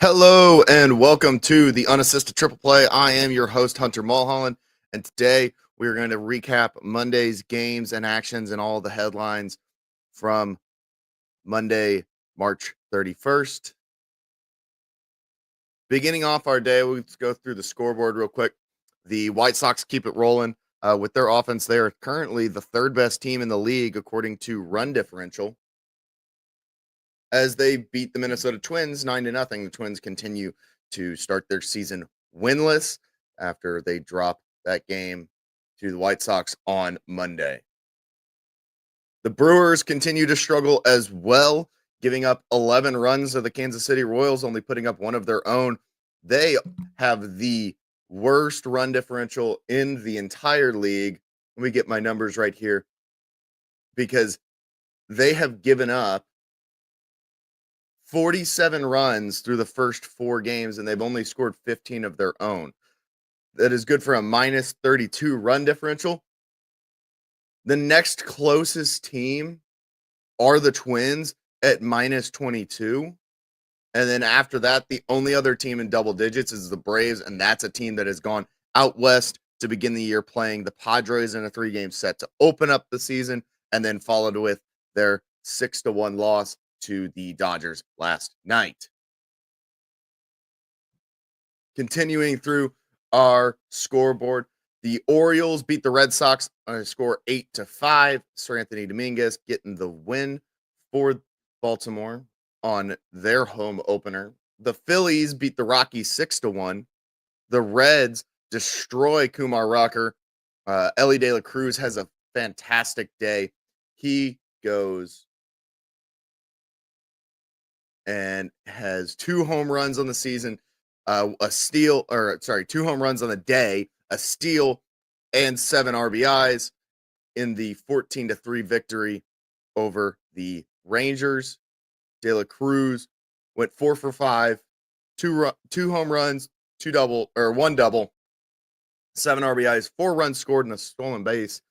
Hello and welcome to the Unassisted Triple Play. I am your host, Hunter Mulholland, and today we're going to recap Monday's games and actions and all the headlines from Monday, March 31st. Beginning off our day, let's go through the scoreboard real quick. The White Sox keep it rolling with their offense. They are currently the third best team in the league according to run differential, as they beat the Minnesota Twins 9-0. The Twins continue to start their season winless after they drop that game to the White Sox on Monday. The Brewers continue to struggle as well, giving up 11 runs to the Kansas City Royals, only putting up one of their own. They have the worst run differential in the entire league. Let me get my numbers right here, because they have given up 47 runs through the first 4 games, and they've only scored 15 of their own. That is good for a minus 32 run differential. The next closest team are the Twins at minus 22. And then after that, the only other team in double digits is the Braves, and that's a team that has gone out west to begin the year, playing the Padres in a 3-game set to open up the season, and then followed with their 6-1 loss to the Dodgers last night. Continuing through our scoreboard, the Orioles beat the Red Sox on a score 8-5. Sir Anthony Dominguez getting the win for Baltimore on their home opener. The Phillies beat the Rockies 6-1. The Reds destroy Kumar Rocker. Elly de la Cruz has a fantastic day. He goes and has 2 home runs on the season, a steal, or sorry, 2 home runs on the day, a steal, and 7 RBIs in the 14-3 victory over the Rangers. De la Cruz went 4 for 5, 2 home runs, 1 double, 7 RBIs, 4 runs scored, and a stolen base.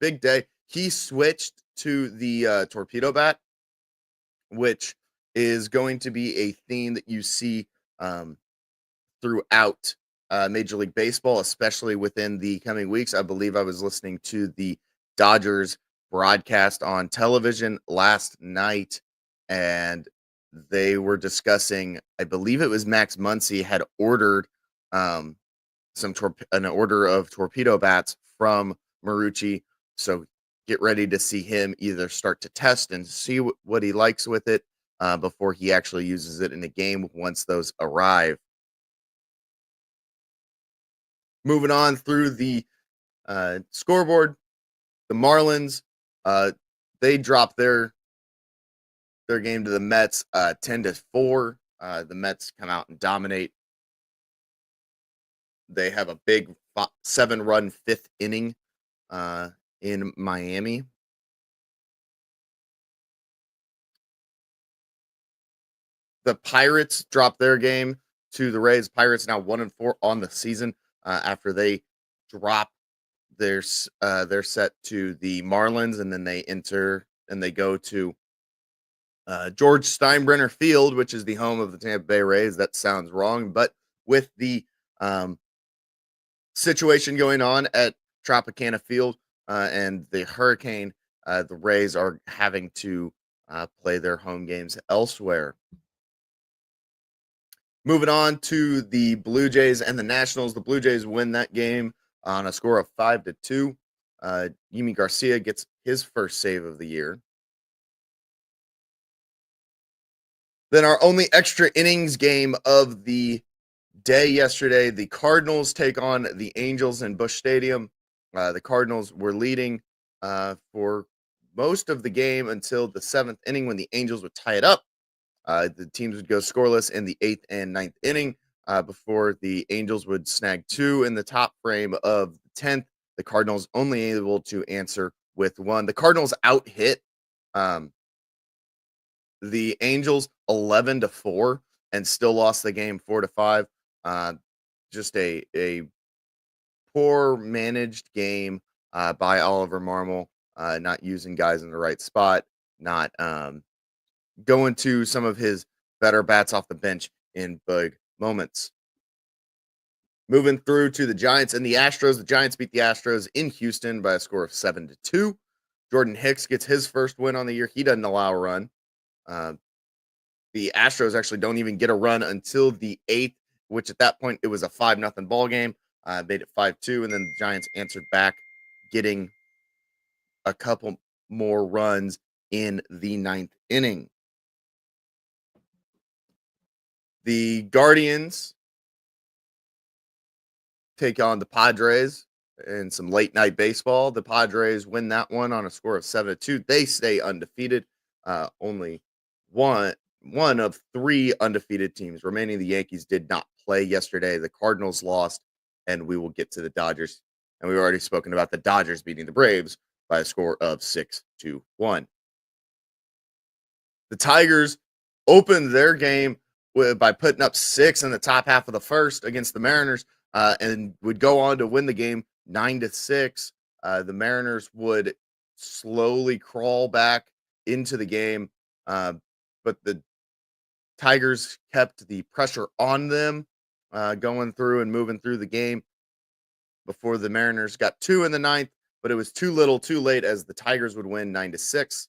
Big day. He switched to the torpedo bat, which is going to be a theme that you see throughout Major League Baseball, especially within the coming weeks. I believe I was listening to the Dodgers broadcast on television last night, and they were discussing, I believe it was Max Muncy had ordered an order of torpedo bats from Marucci. So get ready to see him either start to test and see what he likes with it before he actually uses it in a game once those arrive. Moving on through the scoreboard, the Marlins, they dropped their game to the Mets 10-4. The Mets come out and dominate. They have a big 7-run 5th inning in Miami. The Pirates dropped their game to the Rays. Pirates now 1-4 on the season after they drop their set to the Marlins, and then they go to George Steinbrenner Field, which is the home of the Tampa Bay Rays. That sounds wrong, but with the situation going on at Tropicana Field and the hurricane, the Rays are having to play their home games elsewhere. Moving on to the Blue Jays and the Nationals. The Blue Jays win that game on a score of 5-2. Yimi Garcia gets his first save of the year. Then our only extra innings game of the day yesterday, the Cardinals take on the Angels in Busch Stadium. The Cardinals were leading for most of the game until the 7th inning, when the Angels would tie it up. The teams would go scoreless in the 8th and 9th inning before the Angels would snag 2 in the top frame of the 10th. The Cardinals only able to answer with 1. The Cardinals out-hit the Angels 11-4 and still lost the game 4-5. Just a poor managed game by Oliver Marmol, not using guys in the right spot, not going to some of his better bats off the bench in big moments. Moving through to the Giants and the Astros. The Giants beat the Astros in Houston by a score of 7-2. Jordan Hicks gets his first win on the year. He doesn't allow a run. Uh, the Astros actually don't even get a run until the 8th, which at that point it was a 5-0 ball game. Made it 5-2, and then the Giants answered back, getting a couple more runs in the 9th inning. The Guardians take on the Padres in some late night baseball. The Padres win that one on a score of 7-2. They stay undefeated. Only one of 3 undefeated teams remaining. The Yankees did not play yesterday. The Cardinals lost, and we will get to the Dodgers. And we've already spoken about the Dodgers beating the Braves by a score of 6-1. The Tigers opened their game by putting up 6 in the top half of the first against the Mariners, and would go on to win the game 9-6. The Mariners would slowly crawl back into the game, but the Tigers kept the pressure on them, going through and moving through the game before the Mariners got 2 in the 9th, but it was too little, too late, as the Tigers would win 9-6.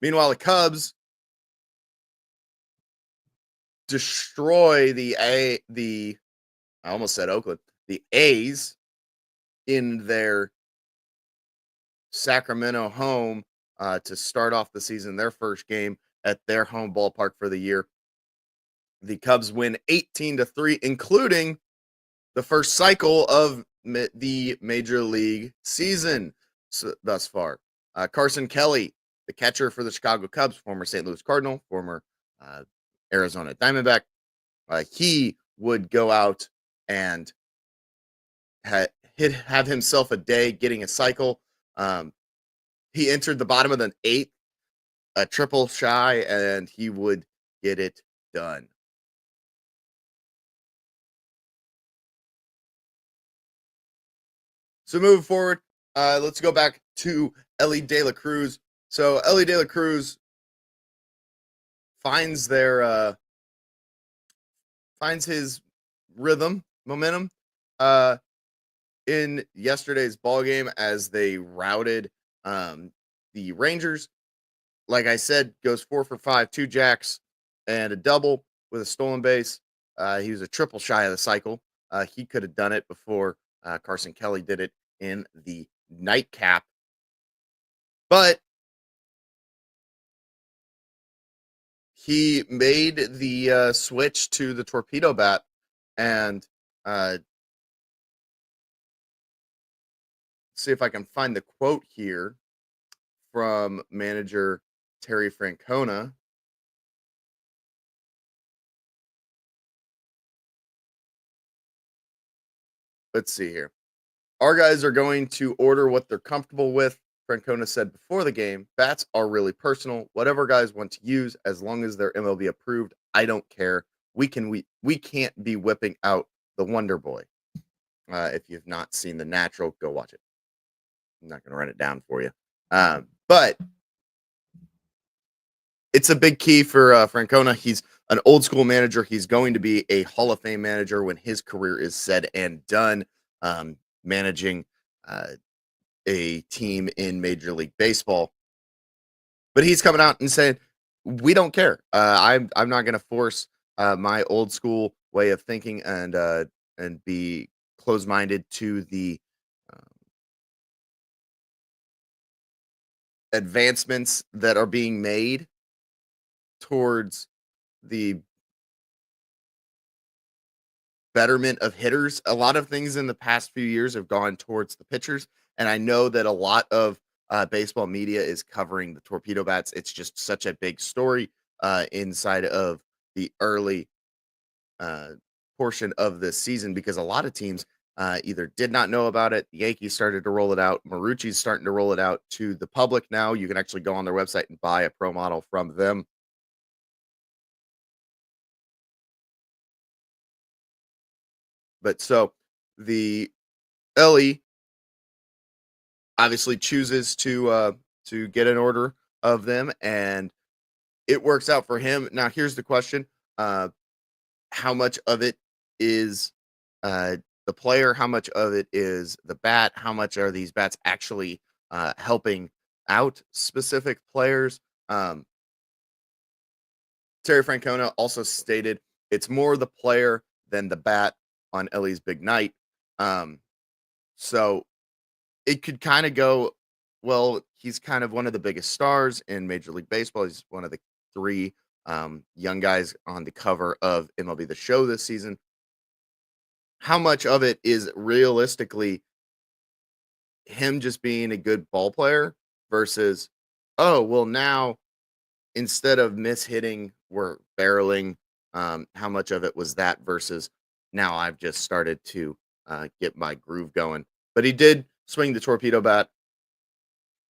Meanwhile, the Cubs destroy I almost said Oakland, the A's in their Sacramento home to start off the season, their first game at their home ballpark for the year. The Cubs win 18-3, including the first cycle of the Major League season thus far. Carson Kelly, the catcher for the Chicago Cubs, former St. Louis Cardinal, former Arizona Diamondback, he would go out and have himself a day getting a cycle. He entered the bottom of the 8th, a triple shy, and he would get it done. So moving forward, let's go back to Elly De La Cruz. So Elly De La Cruz finds his rhythm, momentum, in yesterday's ball game as they routed the Rangers. Like I said, goes 4 for 5, 2 jacks, and a double with a stolen base. He was a triple shy of the cycle. He could have done it before Carson Kelly did it in the nightcap. But he made the switch to the torpedo bat, and see if I can find the quote here from manager Terry Francona. Let's see here. Our guys are going to order what they're comfortable with. Francona said before the game, bats are really personal. Whatever guys want to use, as long as they're MLB approved, I don't care. We can't be whipping out the Wonder Boy. If you've not seen The Natural, go watch it. I'm not going to write it down for you. But it's a big key for Francona. He's an old school manager. He's going to be a Hall of Fame manager when his career is said and done, managing a team in Major League Baseball. But he's coming out and saying, we don't care. I'm not going to force my old school way of thinking and be closed-minded to the advancements that are being made towards the betterment of hitters. A lot of things in the past few years have gone towards the pitchers, and I know that a lot of baseball media is covering the torpedo bats. It's just such a big story inside of the early portion of this season, because a lot of teams either did not know about it. The Yankees started to roll it out. Marucci's starting to roll it out to the public now. You can actually go on their website and buy a pro model from them. But so the Elly obviously chooses to get an order of them, and it works out for him. Now, here's the question: Uh, how much of it is uh, the player? How much of it is the bat? How much are these bats actually helping out specific players? Um, Terry Francona also stated it's more the player than the bat on Elly's big night. Um, so it could kind of go, well, he's kind of one of the biggest stars in Major League Baseball. He's one of the three young guys on the cover of MLB The Show this season. How much of it is realistically him just being a good ball player versus, oh, well, now instead of mishitting, we're barreling. How much of it was that versus now I've just started to get my groove going? But he did swing the torpedo bat.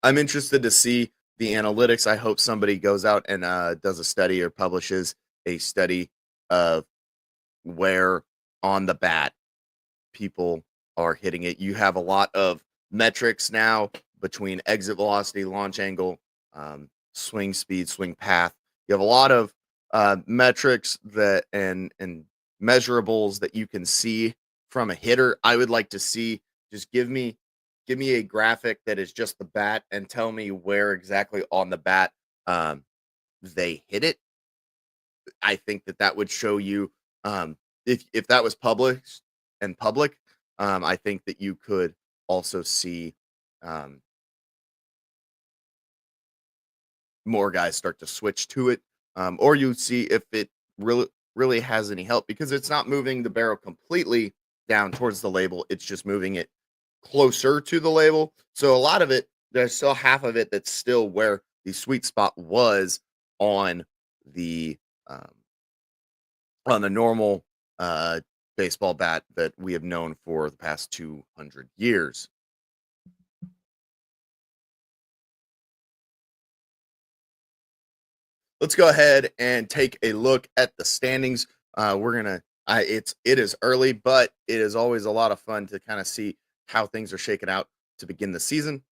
I'm interested to see the analytics. I hope somebody goes out and does a study or publishes a study of where on the bat people are hitting it. You have a lot of metrics now between exit velocity, launch angle, swing speed, swing path. You have a lot of metrics that and measurables that you can see from a hitter. I would like to see, just give me a graphic that is just the bat and tell me where exactly on the bat um, they hit it. I think that that would show you, if that was published and public. I think that you could also see um, more guys start to switch to it, or you see if it really has any help because it's not moving the barrel completely down towards the label. It's just moving it closer to the label. So a lot of it, there's still half of it that's still where the sweet spot was on the um, on the normal uh, baseball bat that we have known for the past 200 years. Let's go ahead and take a look at the standings. We're gonna. It is early, but it is always a lot of fun to kind of see how things are shaking out to begin the season.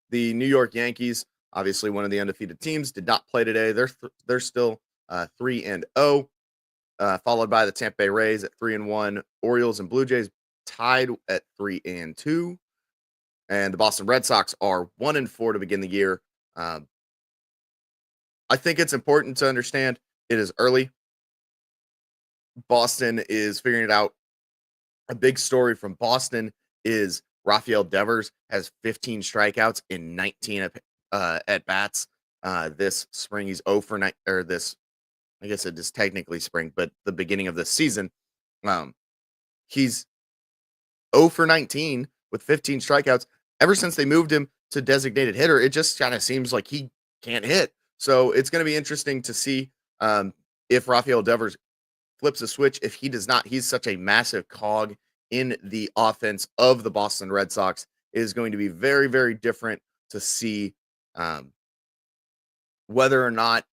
The New York Yankees, obviously one of the undefeated teams, did not play today. They're still 3-0, followed by the Tampa Bay Rays at 3-1, Orioles and Blue Jays tied at 3-2, and the Boston Red Sox are 1-4 to begin the year. Um, I think it's important to understand it is early. Boston is figuring it out. A big story from Boston is Rafael Devers has 15 strikeouts in 19 at bats this spring. He's 0 for 9, or this, I guess it is technically spring, but the beginning of the season. Um, he's 0 for 19 with 15 strikeouts. Ever since they moved him to designated hitter, it just kind of seems like he can't hit. So it's going to be interesting to see if Rafael Devers flips a switch. If he does not, he's such a massive cog in the offense of the Boston Red Sox. It is going to be very, very different to see um, whether or not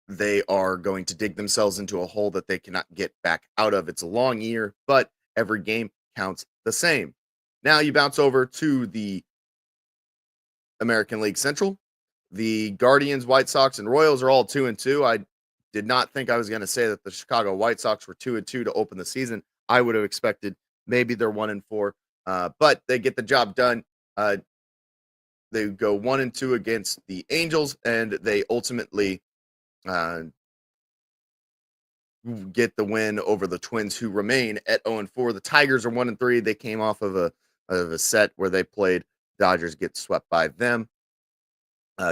they are going to dig themselves into a hole that they cannot get back out of. It's a long year, but every game counts the same. Now you bounce over to the American League Central. The Guardians, White Sox, and Royals are all 2-2. I did not think I was going to say that the Chicago White Sox were 2-2 to open the season. I would have expected maybe they're 1-4, but they get the job done. They go 1-2 against the Angels, and they ultimately uh, get the win over the Twins, who remain at 0-4. The Tigers are 1-3. They came off of a set where they played Dodgers, get swept by them,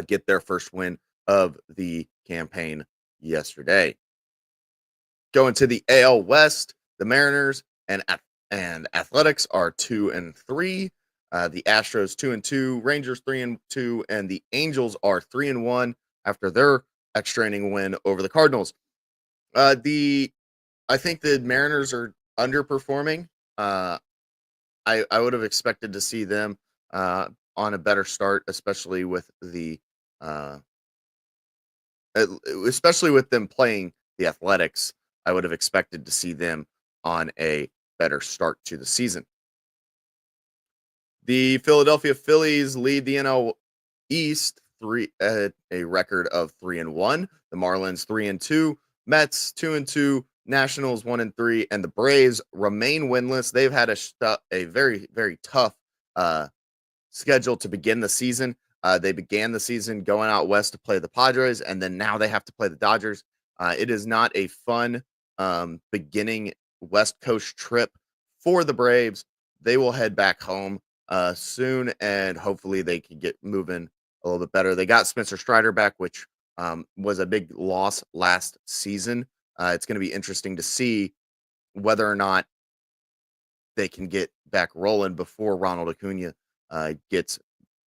get their first win of the campaign yesterday. Going to the AL West, the Mariners and Athletics are 2-3. The Astros 2-2, Rangers 3-2, and the Angels are 3-1 after their extra inning win over the Cardinals. I think the Mariners are underperforming. I would have expected to see them on a better start, especially with uh, especially with them playing the Athletics. I would have expected to see them on a better start to the season. The Philadelphia Phillies lead the NL East three at a record of 3-1. The Marlins 3-2. Mets 2-2, Nationals 1-3, and the Braves remain winless. They've had a very, very tough uh, schedule to begin the season. They began the season going out west to play the Padres, and then now they have to play the Dodgers. It is not a fun beginning West Coast trip for the Braves. They will head back home soon, and hopefully they can get moving a little bit better. They got Spencer Strider back, which was a big loss last season. It's going to be interesting to see whether or not they can get back rolling before Ronald Acuna gets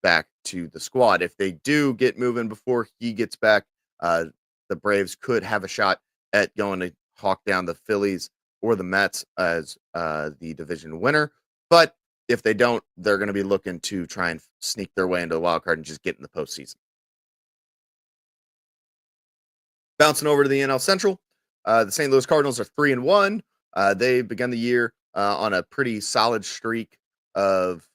back to the squad. If they do get moving before he gets back, the Braves could have a shot at going to hawk down the Phillies or the Mets as the division winner. But if they don't, they're going to be looking to try and sneak their way into the wild card and just get in the postseason. Bouncing over to the NL Central, the St. Louis Cardinals are 3-1. They began the year on a pretty solid streak of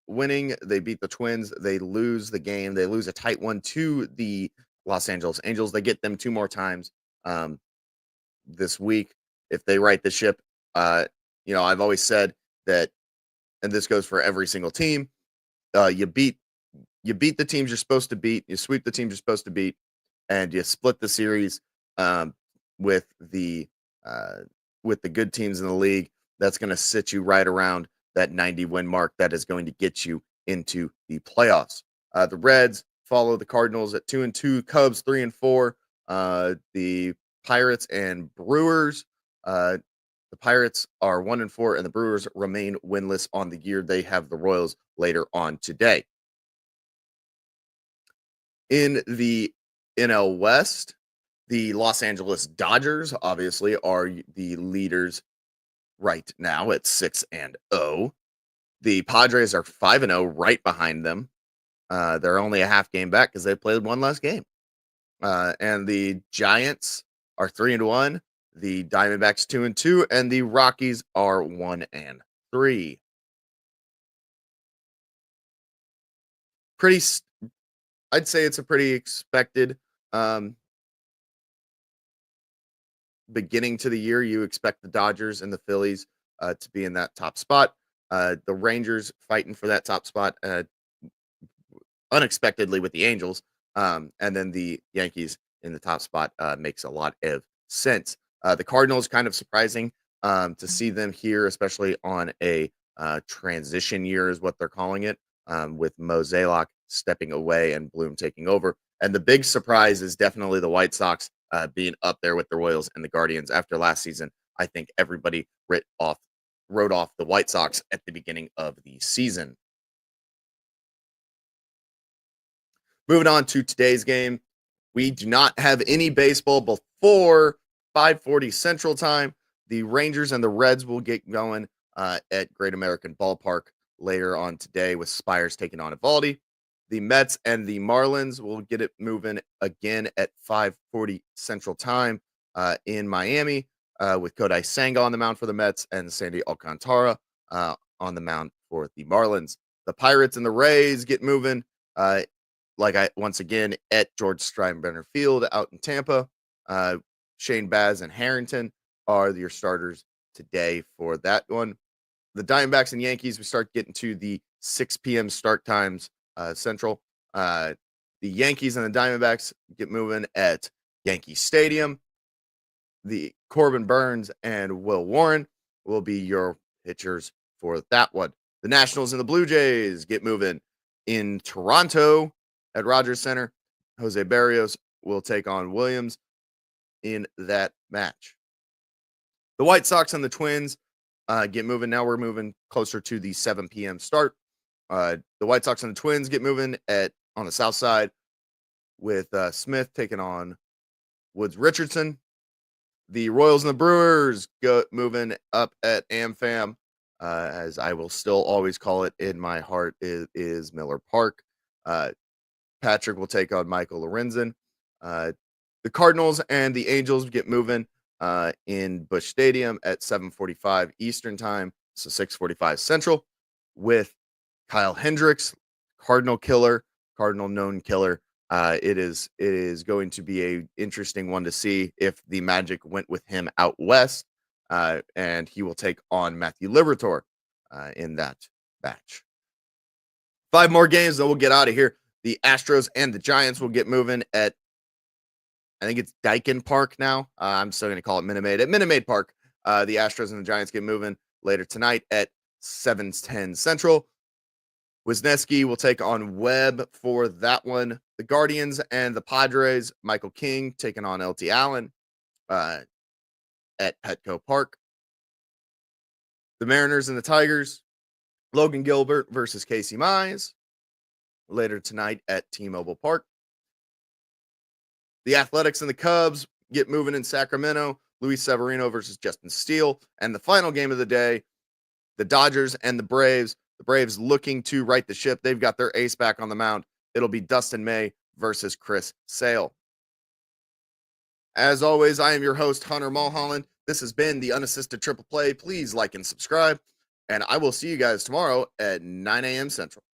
winning. They beat the Twins. They lose the game. They lose a tight one to the Los Angeles Angels. They get them two more times this week if they right the ship. I've always said that, and this goes for every single team. You beat the teams you're supposed to beat. You sweep the teams you're supposed to beat, and you split the series with the good teams in the league. That's going to sit you right around that 90 win mark. That is going to get you into the playoffs. The Reds follow the Cardinals at 2-2, Cubs 3-4, the Pirates and Brewers. The Pirates are 1-4, and the Brewers remain winless on the year. They have the Royals later on today. In the NL West, the Los Angeles Dodgers obviously are the leaders right now at 6-0. The Padres are 5-0 right behind them. They're only a half game back because they played one less game. And the Giants are 3-1. The Diamondbacks 2-2, and the Rockies are 1-3. I'd say it's a pretty expected beginning to the year. You expect the Dodgers and the Phillies to be in that top spot. The Rangers fighting for that top spot unexpectedly with the Angels. And then the Yankees in the top spot makes a lot of sense. The Cardinals, kind of surprising to see them here, especially on a transition year is what they're calling it, with Mo Zaylock stepping away and Bloom taking over. And the big surprise is definitely the White Sox being up there with the Royals and the Guardians after last season. I think everybody wrote off the White Sox at the beginning of the season. Moving on to today's game. We do not have any baseball before 5:40 Central Time. The Rangers and the Reds will get going at Great American Ballpark later on today with Spires taking on Evaldi. The Mets and the Marlins will get it moving again at 5:40 Central Time in Miami with Kodai Senga on the mound for the Mets and Sandy Alcantara on the mound for the Marlins. The Pirates and the Rays get moving once again at George Steinbrenner Field out in Tampa. Shane Baz and Harrington are your starters today for that one. The Diamondbacks and Yankees, we start getting to the 6 p.m. start times Central. The Yankees and the Diamondbacks get moving at Yankee Stadium. The Corbin Burns and Will Warren will be your pitchers for that one. The Nationals and the Blue Jays get moving in Toronto at Rogers Center. Jose Barrios will take on Williams in that match. The White Sox and the Twins get moving. Now we're moving closer to the 7 p.m. start. The White Sox and the Twins get moving on the south side with Smith taking on Woods Richardson. The Royals and the Brewers go moving up at AmFam, as I will still always call it in my heart, is Miller Park. Patrick will take on Michael Lorenzen. The Cardinals and the Angels get moving in Busch Stadium at 7:45 Eastern Time, so 6:45 Central, with Kyle Hendricks, Cardinal known killer, It is going to be a interesting one to see if the Magic went with him out west, and he will take on Matthew Liberatore in that batch. 5 more games, then we'll get out of here. The Astros and the Giants will get moving at, I think it's Daikin Park now. I'm still going to call it Minute Maid. At Minute Maid Park, the Astros and the Giants get moving later tonight at 7:10 Central. Wisniewski will take on Webb for that one. The Guardians and the Padres, Michael King taking on LT Allen at Petco Park. The Mariners and the Tigers, Logan Gilbert versus Casey Mize later tonight at T-Mobile Park. The Athletics and the Cubs get moving in Sacramento, Luis Severino versus Justin Steele. And the final game of the day, the Dodgers and the Braves. The Braves looking to right the ship. They've got their ace back on the mound. It'll be Dustin May versus Chris Sale. As always, I am your host, Hunter Mulholland. This has been the Unassisted Triple Play. Please like and subscribe, and I will see you guys tomorrow at 9 a.m. Central.